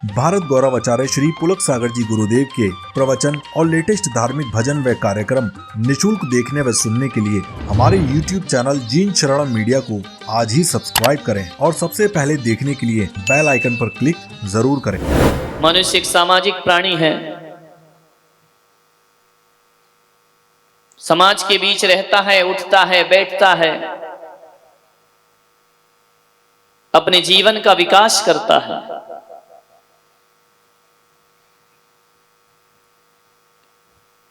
भारत गौरव आचार्य श्री पुलक सागर जी गुरुदेव के प्रवचन और लेटेस्ट धार्मिक भजन व कार्यक्रम निशुल्क देखने व सुनने के लिए हमारे YouTube चैनल जीन शरणम मीडिया को आज ही सब्सक्राइब करें और सबसे पहले देखने के लिए बेल आइकन पर क्लिक जरूर करें। मनुष्य एक सामाजिक प्राणी है, समाज के बीच रहता है, उठता है, बैठता है, अपने जीवन का विकास करता है।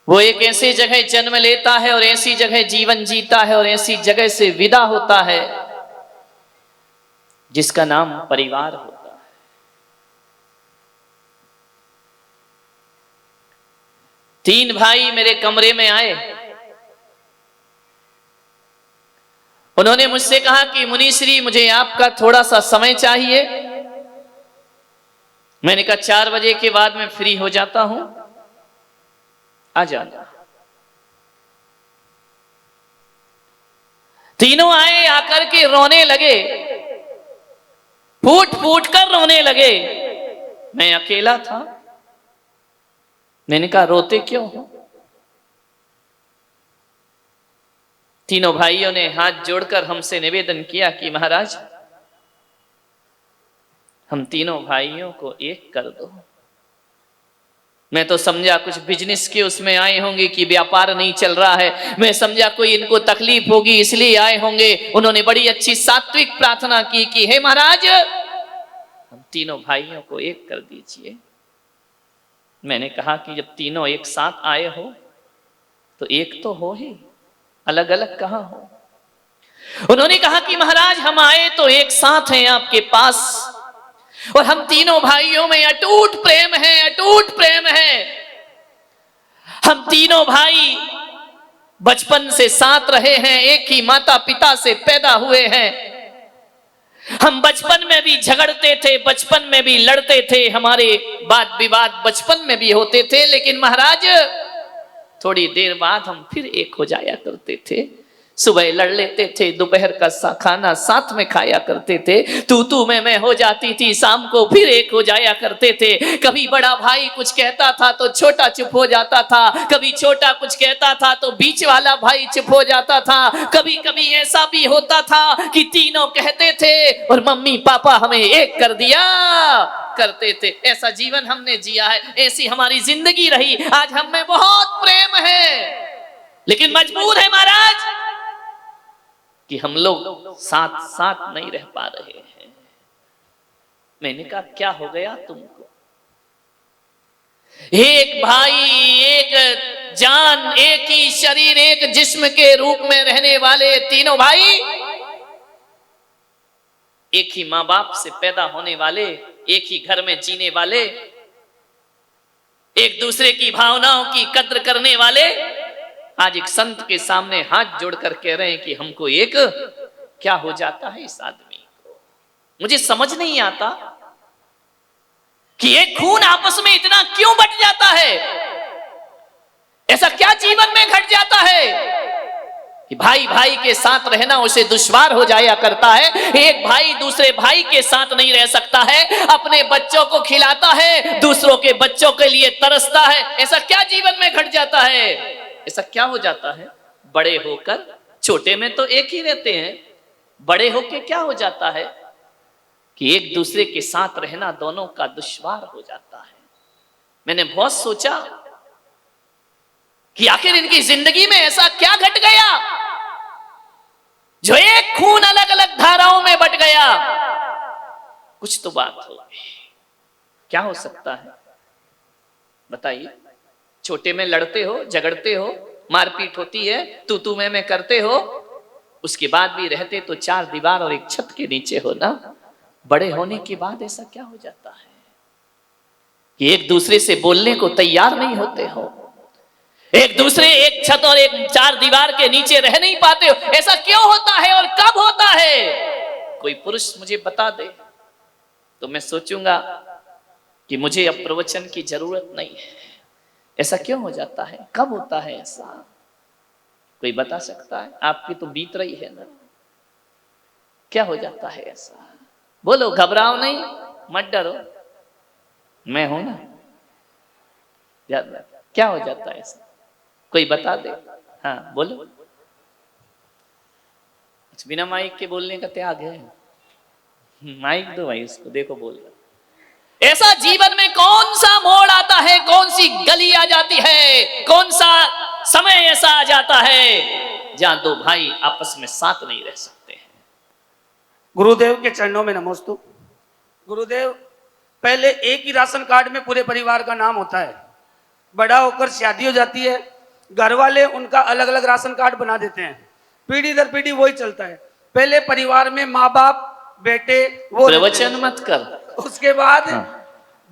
वो एक ऐसी जगह जन्म लेता है और ऐसी जगह जीवन जीता है और ऐसी जगह से विदा होता है जिसका नाम परिवार होता है। तीन भाई मेरे कमरे में आए। उन्होंने मुझसे कहा कि मुनीश्री मुझे आपका थोड़ा सा समय चाहिए। मैंने कहा 4 बजे के बाद मैं फ्री हो जाता हूं, आ जाना। तीनों आए, आकर के रोने लगे, फूट फूट कर रोने लगे। मैं अकेला था। मैंने कहा रोते क्यों हो? तीनों भाइयों ने हाथ जोड़कर हमसे निवेदन किया कि महाराज हम तीनों भाइयों को एक कर दो। मैं तो समझा कुछ बिजनेस के उसमें आए होंगे कि व्यापार नहीं चल रहा है। मैं समझा कोई इनको तकलीफ होगी इसलिए आए होंगे। उन्होंने बड़ी अच्छी सात्विक प्रार्थना की कि हे महाराज हम तीनों भाइयों को एक कर दीजिए। मैंने कहा कि जब तीनों एक साथ आए हो तो एक तो हो ही, अलग अलग कहां हो। उन्होंने कहा कि महाराज हम आए तो एक साथ हैं आपके पास और हम तीनों भाइयों में अटूट प्रेम है, अटूट प्रेम है। हम तीनों भाई बचपन से साथ रहे हैं, एक ही माता पिता से पैदा हुए हैं। हम बचपन में भी झगड़ते थे, बचपन में भी लड़ते थे, हमारे वाद विवाद बचपन में भी होते थे, लेकिन महाराज थोड़ी देर बाद हम फिर एक हो जाया करते थे। सुबह लड़ लेते थे, दोपहर का खाना साथ में खाया करते थे, तू मैं हो जाती थी, शाम को फिर एक हो जाया करते थे। कभी बड़ा भाई कुछ कहता था तो छोटा चुप हो जाता था, कभी छोटा कुछ कहता था तो बीच वाला भाई चुप हो जाता था। कभी कभी ऐसा भी होता था कि तीनों कहते थे और मम्मी पापा हमें एक कर दिया करते थे। ऐसा जीवन हमने जिया है, ऐसी हमारी जिंदगी रही। आज हम में बहुत प्रेम है, लेकिन मजबूर है महाराज कि हम लोग साथ साथ नहीं रह पा रहे हैं। मैंने कहा क्या हो गया तुमको? एक भाई, एक जान, एक ही शरीर, एक जिस्म के रूप में रहने वाले तीनों भाई, एक ही मां बाप से पैदा होने वाले, एक ही घर में जीने वाले, एक दूसरे की भावनाओं की कद्र करने वाले, आज एक संत के सामने हाथ जोड़कर कह रहे हैं कि हमको एक क्या हो जाता है इस आदमी को। मुझे समझ नहीं आता कि एक खून आपस में इतना क्यों बट जाता है। ऐसा क्या जीवन में घट जाता है कि भाई भाई के साथ रहना उसे दुश्वार हो जाया करता है। एक भाई दूसरे भाई के साथ नहीं रह सकता है, अपने बच्चों को खिलाता है, दूसरों के बच्चों के लिए तरसता है। ऐसा क्या जीवन में घट जाता है? ऐसा क्या हो जाता है? बड़े होकर, छोटे में तो एक ही रहते हैं, बड़े होकर क्या हो जाता है कि एक दूसरे के साथ रहना दोनों का दुश्वार हो जाता है। मैंने बहुत सोचा कि आखिर इनकी जिंदगी में ऐसा क्या घट गया जो एक खून अलग अलग धाराओं में बट गया। कुछ तो बात होगी, क्या हो सकता है बताइए? छोटे में लड़ते हो, झगड़ते हो, मारपीट होती है, तू मैं करते हो, उसके बाद भी रहते तो 4 दीवार और एक छत के नीचे हो ना। बड़े होने के बाद ऐसा क्या हो जाता है कि एक दूसरे से बोलने को तैयार नहीं होते हो, एक दूसरे एक छत और एक 4 दीवार के नीचे रह नहीं पाते हो। ऐसा क्यों होता है और कब होता है? कोई पुरुष मुझे बता दे तो मैं सोचूंगा कि मुझे अब प्रवचन की जरूरत नहीं है। ऐसा क्यों हो जाता है? कब होता है ऐसा? कोई बता सकता है? आपकी तो बीत रही है ना, क्या हो जाता है ऐसा? बोलो, घबराओ नहीं, मत डरो। मैं हूं ना, याद रख। क्या हो जाता है ऐसा, कोई बता दे। हाँ बोलो। बिना माइक के बोलने का त्याग है। माइक दो भाई उसको, देखो बोल रहा। ऐसा जीवन में कौन सा मोड़ आता है, कौन सी गली आ जाती है, कौन सा समय ऐसा आ जाता है जहां दो भाई आपस में साथ नहीं रह सकते हैं। गुरुदेव के चरणों में नमोस्तु। गुरुदेव, पहले एक ही राशन कार्ड में पूरे परिवार का नाम होता है। बड़ा होकर शादी हो जाती है, घर वाले उनका अलग अलग राशन कार्ड बना देते हैं। पीढ़ी दर पीढ़ी वही चलता है। पहले परिवार में माँ बाप, बेटे, वो प्रवचन मत कर। उसके बाद हाँ।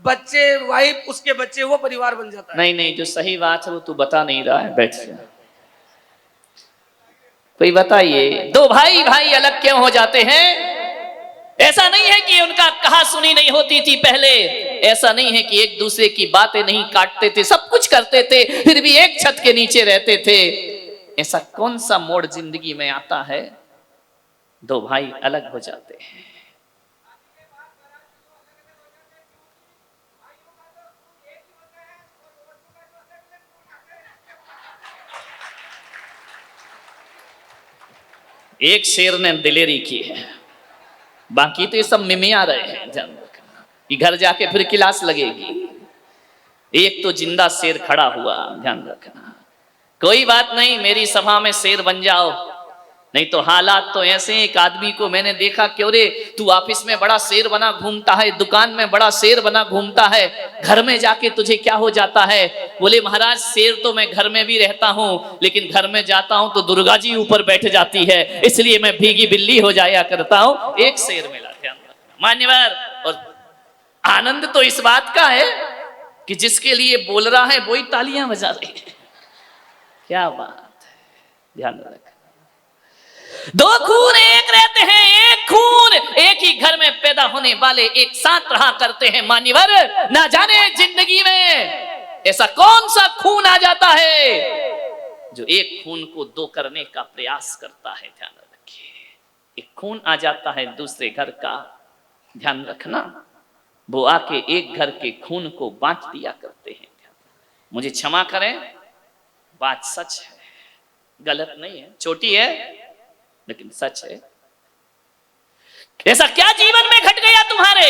बच्चे, वाइफ, उसके बच्चे, वो परिवार बन जाता है। नहीं नहीं, जो सही बात है वो तू बता नहीं रहा है, बैठ जा। कोई बताइए, दो भाई भाई अलग क्यों हो जाते हैं? ऐसा नहीं है कि उनका कहा सुनी नहीं होती थी पहले, ऐसा नहीं है कि एक दूसरे की बातें नहीं काटते थे, सब कुछ करते थे, फिर भी एक छत के नीचे रहते थे। ऐसा कौन सा मोड़ जिंदगी में आता है दो भाई अलग हो जाते हैं? एक शेर ने दिलेरी की है, बाकी तो ये सब मिमिया रहे हैं। ध्यान रखना, ये घर जाके फिर क्लास लगेगी। एक तो जिंदा शेर खड़ा हुआ, ध्यान रखना। कोई बात नहीं, मेरी सभा में शेर बन जाओ, नहीं तो हालात तो ऐसे। एक आदमी को मैंने देखा, क्यों रे तू ऑफिस में बड़ा शेर बना घूमता है, दुकान में बड़ा शेर बना घूमता है, घर में जाके तुझे क्या हो जाता है? बोले महाराज, शेर तो मैं घर में भी रहता हूँ, लेकिन घर में जाता हूँ तो दुर्गा जी ऊपर बैठ जाती है, इसलिए मैं भीगी बिल्ली हो जाया करता हूँ। एक शेर मिला, ध्यान रखना मान्यवर। और आनंद तो इस बात का है कि जिसके लिए बोल रहा है वही तालियां बजा रही है। क्या बात है, ध्यान रखना। दो खून एक रहते हैं, एक खून एक ही घर में पैदा होने वाले एक साथ रहा करते हैं। मान्यवर, ना जाने जिंदगी में ऐसा कौन सा खून आ जाता है जो एक खून को दो करने का प्रयास करता है। ध्यान रखिए, एक खून आ जाता है दूसरे घर का, ध्यान रखना, वो आके एक घर के खून को बांट दिया करते हैं। मुझे क्षमा करें, बात सच है, गलत नहीं है, छोटी है लेकिन सच है। ऐसा क्या जीवन में घट गया तुम्हारे?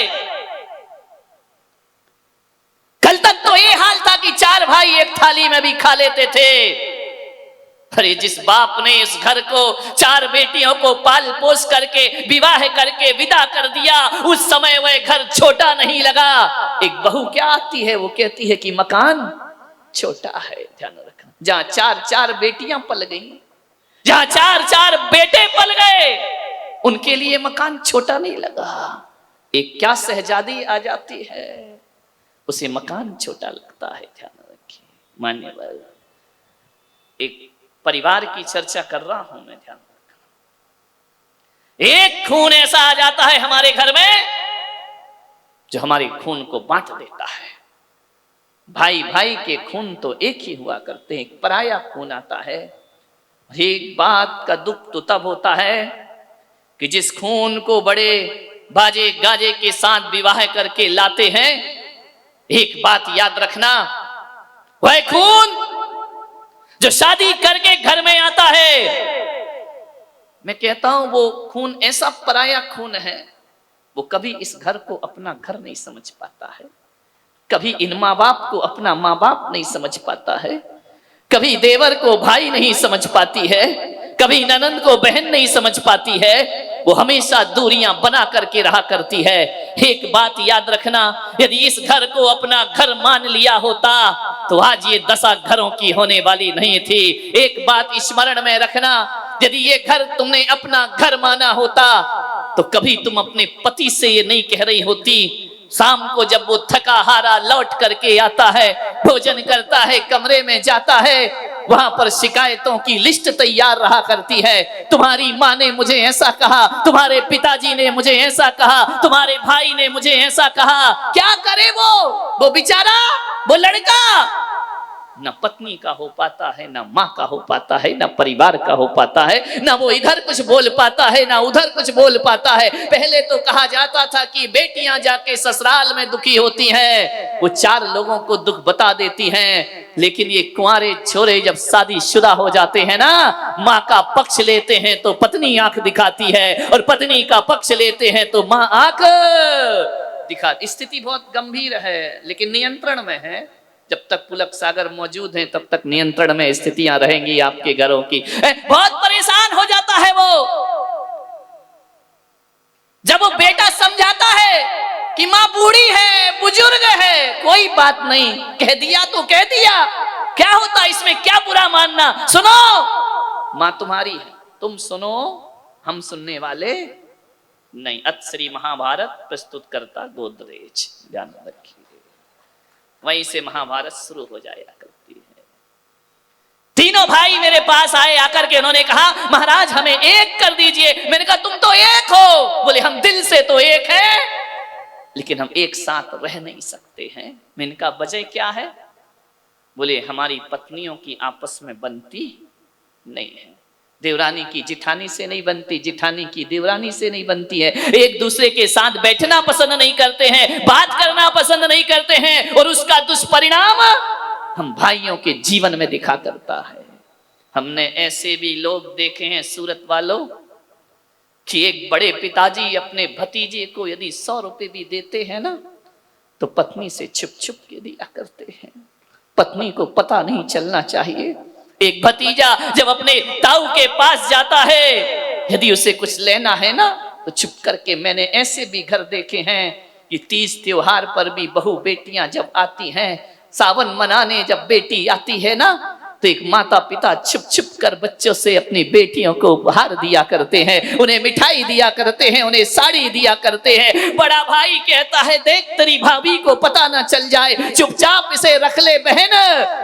कल तक तो ये हाल था कि चार भाई एक थाली में भी खा लेते थे। अरे जिस बाप ने इस घर को, चार बेटियों को पाल पोस करके विवाह करके विदा कर दिया, उस समय वह घर छोटा नहीं लगा। एक बहू क्या आती है, वो कहती है कि मकान छोटा है। ध्यान रखना, जहां चार चार बेटियां पल गई, जहां चार चार बेटे पल गए, उनके लिए मकान छोटा नहीं लगा। एक क्या शहजादी आ जाती है, उसे मकान छोटा लगता है। ध्यान रखिए मान्यवर, एक परिवार की चर्चा कर रहा हूं मैं, ध्यान रखना। एक खून ऐसा आ जाता है हमारे घर में जो हमारे खून को बांट देता है। भाई भाई के खून तो एक ही हुआ करते हैं, एक पराया खून आता है। एक बात का दुख तो तब होता है कि जिस खून को बड़े बाजे गाजे के साथ विवाह करके लाते हैं, एक बात याद रखना, वह खून जो शादी करके घर में आता है, मैं कहता हूं वो खून ऐसा पराया खून है, वो कभी इस घर को अपना घर नहीं समझ पाता है, कभी इन माँ बाप को अपना माँ बाप नहीं समझ पाता है, कभी देवर को भाई नहीं समझ पाती है, कभी ननंद को बहन नहीं समझ पाती है। वो हमेशा दूरियां बना करके रहा करती है। एक बात याद रखना, यदि इस घर को अपना घर मान लिया होता तो आज ये दशा घरों की होने वाली नहीं थी। एक बात स्मरण में रखना, यदि ये घर तुमने अपना घर माना होता तो कभी तुम अपने पति से ये नहीं कह रही होती, शाम को जब वो थका हारा लौट करके आता है, भोजन करता है, कमरे में जाता है, वहां पर शिकायतों की लिस्ट तैयार रहा करती है। तुम्हारी माँ ने मुझे ऐसा कहा, तुम्हारे पिताजी ने मुझे ऐसा कहा, तुम्हारे भाई ने मुझे ऐसा कहा। क्या करे वो बेचारा, वो लड़का न पत्नी का हो पाता है, न माँ का हो पाता है, न परिवार का हो पाता है, न वो इधर कुछ बोल पाता है, न उधर कुछ बोल पाता है। पहले तो कहा जाता था कि बेटियां जाके ससुराल में दुखी होती हैं, वो 4 लोगों को दुख बता देती हैं, लेकिन ये कुंवारे छोरे जब शादीशुदा हो जाते हैं ना, माँ का पक्ष लेते हैं तो पत्नी आंख दिखाती है, और पत्नी का पक्ष लेते हैं तो माँ आंख दिखाती। स्थिति बहुत गंभीर है, लेकिन नियंत्रण में है। जब तक पुलक सागर मौजूद है तब तक नियंत्रण में स्थितियां रहेंगी आपके घरों की। बहुत परेशान हो जाता है वो, जब वो बेटा समझाता है कि माँ बूढ़ी है, बुजुर्ग है, कोई बात नहीं, कह दिया तो कह दिया, क्या होता इसमें, क्या बुरा मानना, सुनो माँ तुम्हारी है, तुम सुनो, हम सुनने वाले नहीं। अत श्री महाभारत प्रस्तुत करता गोदरेज, ध्यान रखिए। वहीं से महाभारत शुरू हो जाया करती है। तीनों भाई मेरे पास आए, आकर के उन्होंने कहा महाराज हमें एक कर दीजिए। मैंने कहा तुम तो एक हो। बोले हम दिल से तो एक है, लेकिन हम एक साथ रह नहीं सकते हैं। मैंने कहा वजह क्या है? बोले हमारी पत्नियों की आपस में बनती नहीं है, देवरानी की जिठानी से नहीं बनती, जिठानी की देवरानी से नहीं बनती है, एक दूसरे के साथ बैठना पसंद नहीं करते हैं, बात करना पसंद नहीं करते हैं, और उसका दुष्परिणाम हम भाइयों के जीवन में दिखा करता है। हमने ऐसे भी लोग देखे हैं सूरत वालों कि एक बड़े पिताजी अपने भतीजे को यदि 100 रुपए भी देते हैं ना, तो पत्नी से छुप छुप के दिया करते हैं, पत्नी को पता नहीं चलना चाहिए। एक भतीजा जब अपने ताऊ के पास जाता है, यदि उसे कुछ लेना है ना, तो छुप करके, मैंने ऐसे भी घर देखे हैं कि 30 त्योहार पर भी बहू बेटियां जब आती हैं, सावन मनाने जब बेटी आती है ना, तो एक माता पिता छुप छुप कर बच्चों से अपनी बेटियों को उपहार दिया करते हैं, उन्हें मिठाई दिया करते हैं, उन्हें साड़ी दिया करते हैं। बड़ा भाई कहता है देख तेरी भाभी को पता ना चल जाए, चुपचाप इसे रख ले बहन।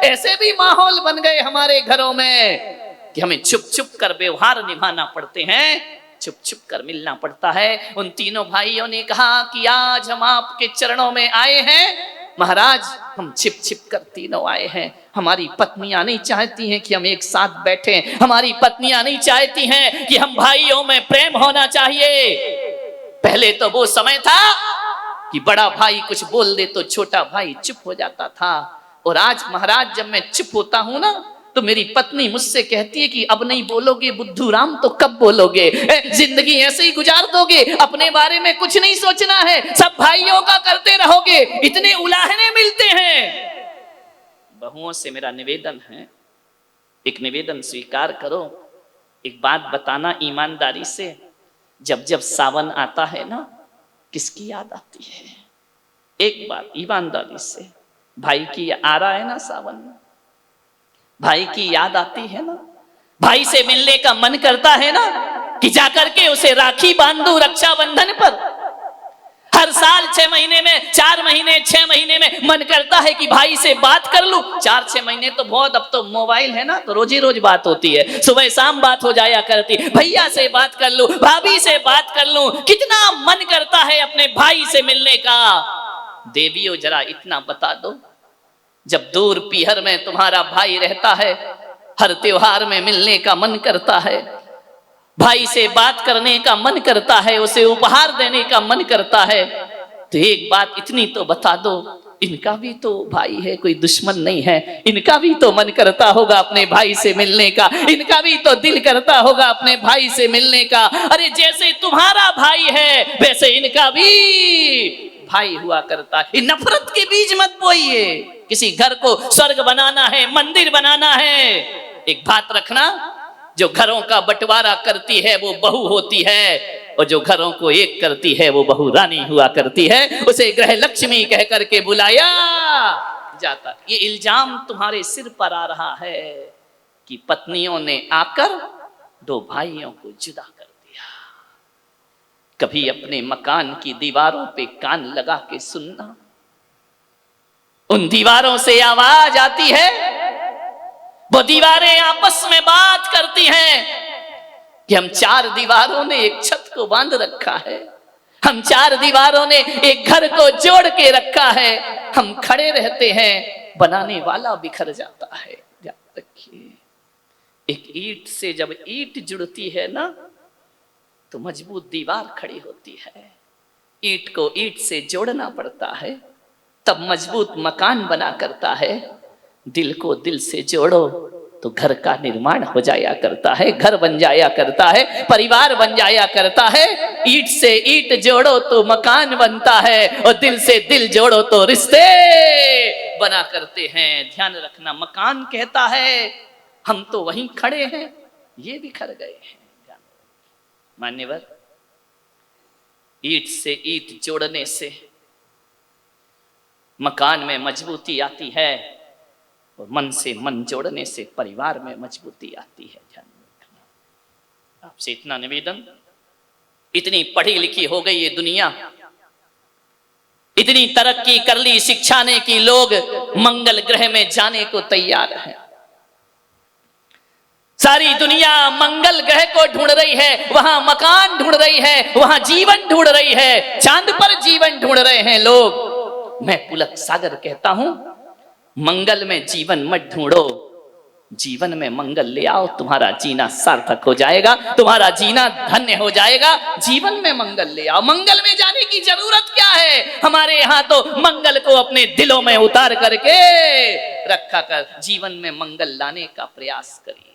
ऐसे भी माहौल बन गए हमारे घरों में कि हमें छुप छुप कर व्यवहार निभाना पड़ते हैं, छुप छुप कर मिलना पड़ता है। उन तीनों भाइयों ने कहा कि आज हम आपके चरणों में आए हैं महाराज, हम छिप छिप कर तीनों आए हैं। हमारी पत्नियां नहीं चाहती हैं कि हम एक साथ बैठें, हमारी पत्नियां नहीं चाहती हैं कि हम भाइयों में प्रेम होना चाहिए। पहले तो वो समय था कि बड़ा भाई कुछ बोल दे तो छोटा भाई चुप हो जाता था, और आज महाराज जब मैं चुप होता हूं ना, तो मेरी पत्नी मुझसे कहती है कि अब नहीं बोलोगे बुद्धू राम तो कब बोलोगे, जिंदगी ऐसे ही गुजार दोगे, अपने बारे में कुछ नहीं सोचना है, सब भाइयों का करते रहोगे, इतने उलाहने मिलते हैं। बहुओं से मेरा निवेदन है, एक निवेदन स्वीकार करो, एक बात बताना ईमानदारी से, जब जब सावन आता है ना, किसकी याद आती है? एक बात ईमानदारी से, भाई की आ रहा है ना सावन में, भाई की याद आती है ना, भाई से मिलने का मन करता है ना कि जाकर के उसे राखी बांधू रक्षाबंधन पर। हर साल 6 महीने में, 4 महीने, 6 महीने में मन करता है कि भाई से बात कर लूं। 4-6 महीने तो बहुत, अब तो मोबाइल है ना, तो रोज ही रोज बात होती है, सुबह शाम बात हो जाया करती, भैया से बात कर लूं, भाभी से बात कर लूं, कितना मन करता है अपने भाई से मिलने का। देवियों जरा इतना बता दो, जब दूर पीहर में तुम्हारा भाई रहता है, हर त्योहार में मिलने का मन करता है, भाई से बात करने का मन करता है, उसे उपहार देने का मन करता है, तो एक बात इतनी तो बता दो, इनका भी तो भाई है, कोई दुश्मन नहीं है, इनका भी तो मन करता होगा अपने भाई से मिलने का, इनका भी तो दिल करता होगा अपने भाई से मिलने का। अरे जैसे तुम्हारा भाई है वैसे इनका भी भाई हुआ करता है। नफरत के बीज मत बोइए। किसी घर को स्वर्ग बनाना है, मंदिर बनाना है, एक बात रखना, जो घरों का बंटवारा करती है वो बहू होती है, और जो घरों को एक करती है वो बहू रानी हुआ करती है। उसे ग्रह लक्ष्मी कह करके बुलाया जाता। ये इल्जाम तुम्हारे सिर पर आ रहा है कि पत्नियों ने आकर 2 भाइयों को जुदा कर दिया। कभी अपने मकान की दीवारों पे कान लगा के सुनना, उन दीवारों से आवाज आती है, वो दीवारें आपस में बात करती हैं कि हम 4 दीवारों ने एक छत को बांध रखा है, हम 4 दीवारों ने एक घर को जोड़ के रखा है, हम खड़े रहते हैं, बनाने वाला बिखर जाता है। याद रखिए, एक ईंट से जब ईंट जुड़ती है ना, तो मजबूत दीवार खड़ी होती है। ईंट को ईंट से जोड़ना पड़ता है, तब मजबूत मकान बना करता है। दिल को दिल से जोड़ो तो घर का निर्माण हो जाया करता है, घर बन जाया करता है, परिवार बन जाया करता है। ईंट से ईंट जोड़ो तो मकान बनता है और दिल से दिल जोड़ो तो रिश्ते बना करते हैं। ध्यान रखना, मकान कहता है हम तो वहीं खड़े हैं, ये बिखर गए हैं। मान्यवर, ईंट से ईंट जोड़ने से मकान में मजबूती आती है और मन से मन जोड़ने से परिवार में मजबूती आती है। ध्यान रखना। आपसे इतना निवेदन, इतनी पढ़ी लिखी हो गई ये दुनिया, इतनी तरक्की कर ली शिक्षा ने कि लोग मंगल ग्रह में जाने को तैयार हैं। सारी दुनिया मंगल ग्रह को ढूंढ रही है, वहां मकान ढूंढ रही है, वहां जीवन ढूंढ रही है, चांद पर जीवन ढूंढ रहे हैं लोग। मैं पुलक सागर कहता हूं, मंगल में जीवन मत ढूंढो, जीवन में मंगल ले आओ, तुम्हारा जीना सार्थक हो जाएगा, तुम्हारा जीना धन्य हो जाएगा। जीवन में मंगल ले आओ। मंगल में जाने की जरूरत क्या है? हमारे यहां तो मंगल को अपने दिलों में उतार करके रखा कर जीवन में मंगल लाने का प्रयास करिए।